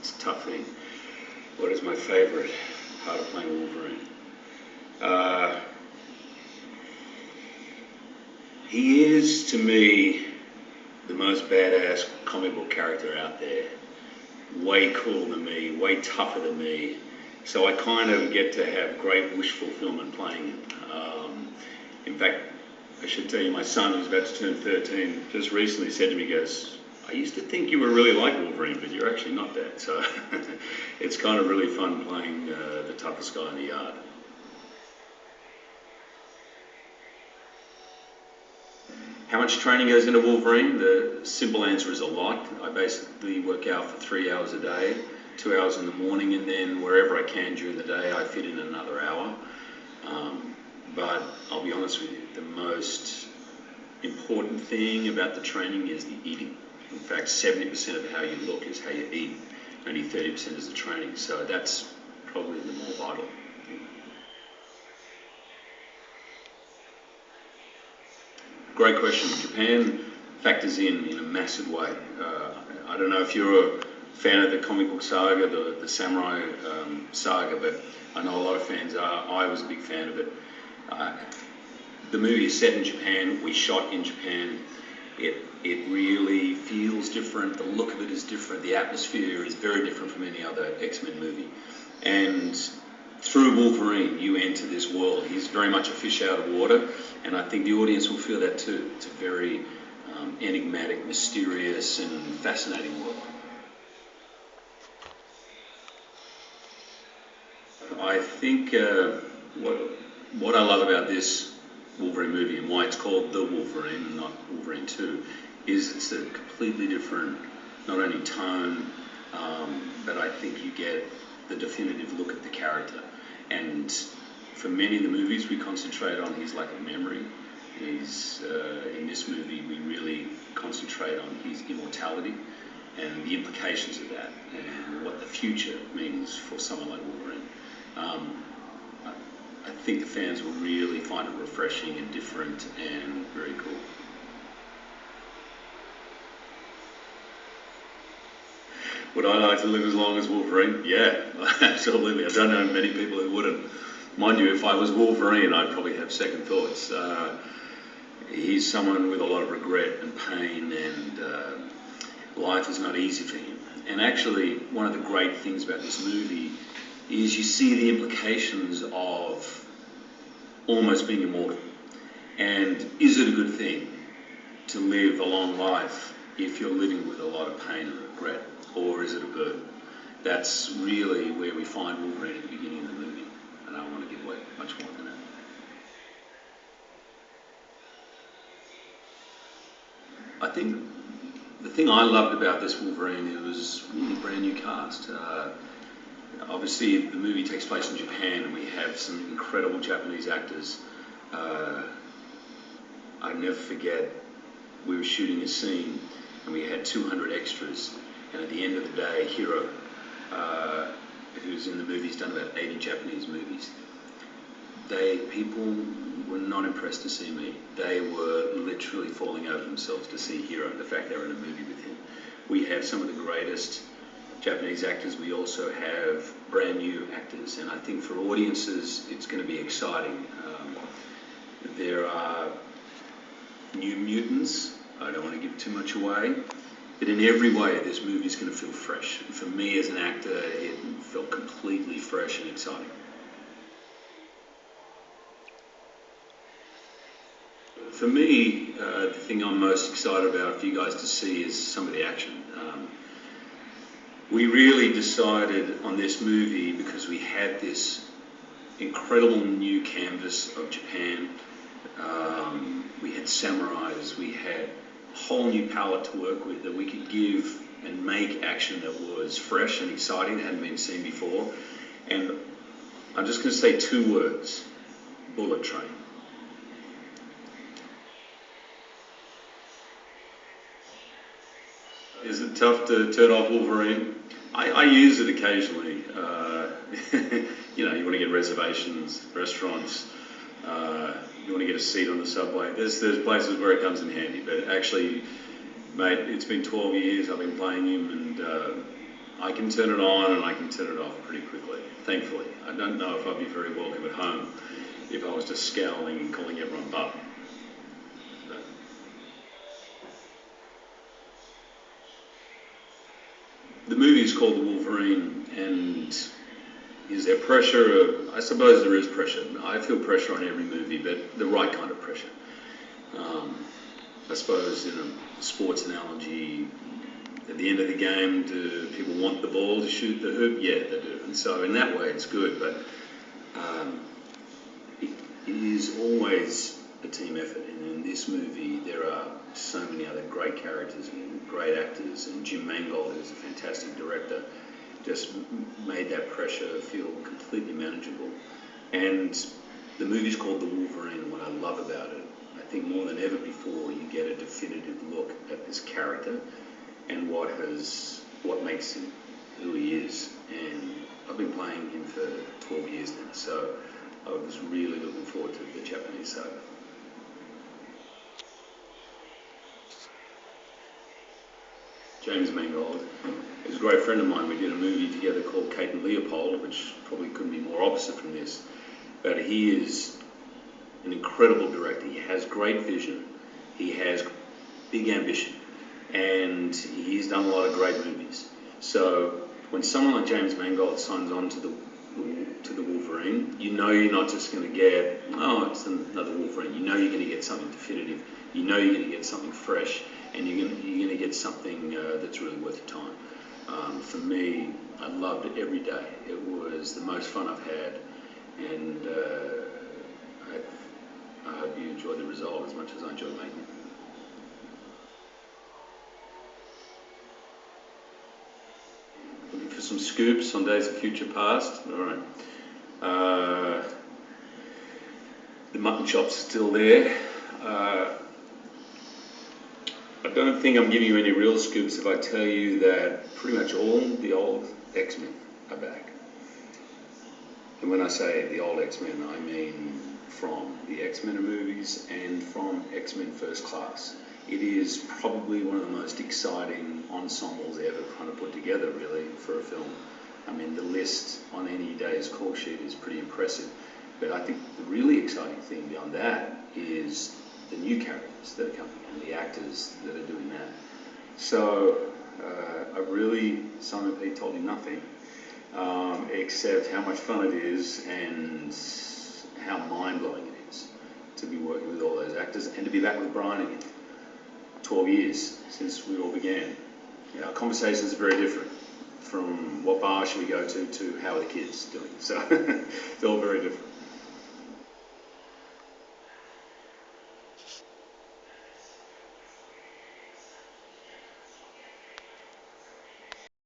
It's a tough thing. What is my favourite part of playing Wolverine? He is, to me, the most badass comic book character out there. Way cooler than me, way tougher than me. So I kind of get to have great wish fulfillment playing him. In fact, I should tell you, my son, who's about to turn 13, just recently said to me, he goes, I used to think you were really like Wolverine, but you're actually not that. So it's kind of really fun playing the toughest guy in the yard. How much training goes into Wolverine? The simple answer is a lot. I basically work out for 3 hours a day, 2 hours in the morning, and then wherever I can during the day, I fit in another hour. But I'll be honest with you, the most important thing about the training is the eating. In fact, 70% of how you look is how you eat. Only 30% is the training. So that's probably the more vital thing. Great question. Japan factors in a massive way. I don't know if you're a fan of the comic book saga, the samurai saga, but I know a lot of fans are. I was a big fan of it. The movie is set in Japan. We shot in Japan. It really feels different. The look of it is different. The atmosphere is very different from any other X-Men movie. And through Wolverine, you enter this world. He's very much a fish out of water, and I think the audience will feel that too. It's a very enigmatic, mysterious, and fascinating world. I think what I love about this Wolverine movie and why it's called The Wolverine and not Wolverine 2 is it's a completely different, not only tone, but I think you get the definitive look at the character. And for many of the movies we concentrate on his lack of memory. In this movie we really concentrate on his immortality and the implications of that and what the future means for someone like Wolverine. I think the fans will really find it refreshing and different and very cool. Would I like to live as long as Wolverine? Yeah, absolutely. I don't know many people who wouldn't. Mind you, if I was Wolverine, I'd probably have second thoughts. He's someone with a lot of regret and pain, and life is not easy for him. And actually, one of the great things about this movie is you see the implications of almost being immortal. And is it a good thing to live a long life if you're living with a lot of pain and regret? Or is it a burden? That's really where we find Wolverine at the beginning of the movie. And I don't want to give away much more than that. I think the thing I loved about this Wolverine, it was really a brand new cast. Obviously, the movie takes place in Japan, and we have some incredible Japanese actors. I never forget, we were shooting a scene, and we had 200 extras. And at the end of the day, Hiro, who's in the movie, has done about 80 Japanese movies. People were not impressed to see me. They were literally falling over themselves to see Hiro, the fact they were in a movie with him. We have some of the greatest Japanese actors. We also have brand new actors, and I think for audiences it's going to be exciting. There are new mutants. I don't want to give too much away, but in every way this movie is going to feel fresh. And for me as an actor, it felt completely fresh and exciting. For me, the thing I'm most excited about for you guys to see is some of the action. We really decided on this movie because we had this incredible new canvas of Japan. We had samurais, we had a whole new palette to work with that we could give and make action that was fresh and exciting, that hadn't been seen before. And I'm just going to say 2 words: bullet train. Is it tough to turn off Wolverine? I use it occasionally. You know, you want to get reservations, restaurants, you want to get a seat on the subway. There's places where it comes in handy, but actually, mate, it's been 12 years I've been playing him, and I can turn it on and I can turn it off pretty quickly, thankfully. I don't know if I'd be very welcome at home if I was just scowling and calling everyone Bub. But the movie is called The Wolverine, and is there pressure? I suppose there is pressure. I feel pressure on every movie, but the right kind of pressure. I suppose in a sports analogy, at the end of the game, do people want the ball to shoot the hoop? Yeah, they do. And so in that way, it's good. But it is always a team effort. And in this movie, there are so many other great characters and great actors. And Jim Mangold, who's a fantastic director, just made that pressure feel completely manageable. And the movie's called The Wolverine, and what I love about it, I think more than ever before, you get a definitive look at this character and what makes him who he is. And I've been playing him for 12 years now, so I was really looking forward to the Japanese saga. James Mangold is a great friend of mine. We did a movie together called Kate and Leopold, which probably couldn't be more opposite from this. But he is an incredible director. He has great vision. He has big ambition. And he's done a lot of great movies. So when someone like James Mangold signs on to the Wolverine, you know you're not just going to get, oh, it's another Wolverine. You know you're going to get something definitive. You know you're going to get something fresh, and you're going to get something that's really worth your time. For me, I loved it every day. It was the most fun I've had, and I hope you enjoy the result as much as I enjoyed making it. Looking for some scoops on Days of Future Past. All right. The mutton chop's still there. I don't think I'm giving you any real scoops if I tell you that pretty much all the old X-Men are back. And when I say the old X-Men, I mean from the X-Men movies and from X-Men First Class. It is probably one of the most exciting ensembles ever kind of put together, really, for a film. I mean, the list on any day's call sheet is pretty impressive. But I think the really exciting thing beyond that is the new characters that are coming and the actors that are doing that. So Simon Pegg told you nothing, except how much fun it is and how mind-blowing it is to be working with all those actors and to be back with Brian again. 12 years since we all began. You know, our conversations are very different, from what bar should we go to how are the kids doing. So it's all very different.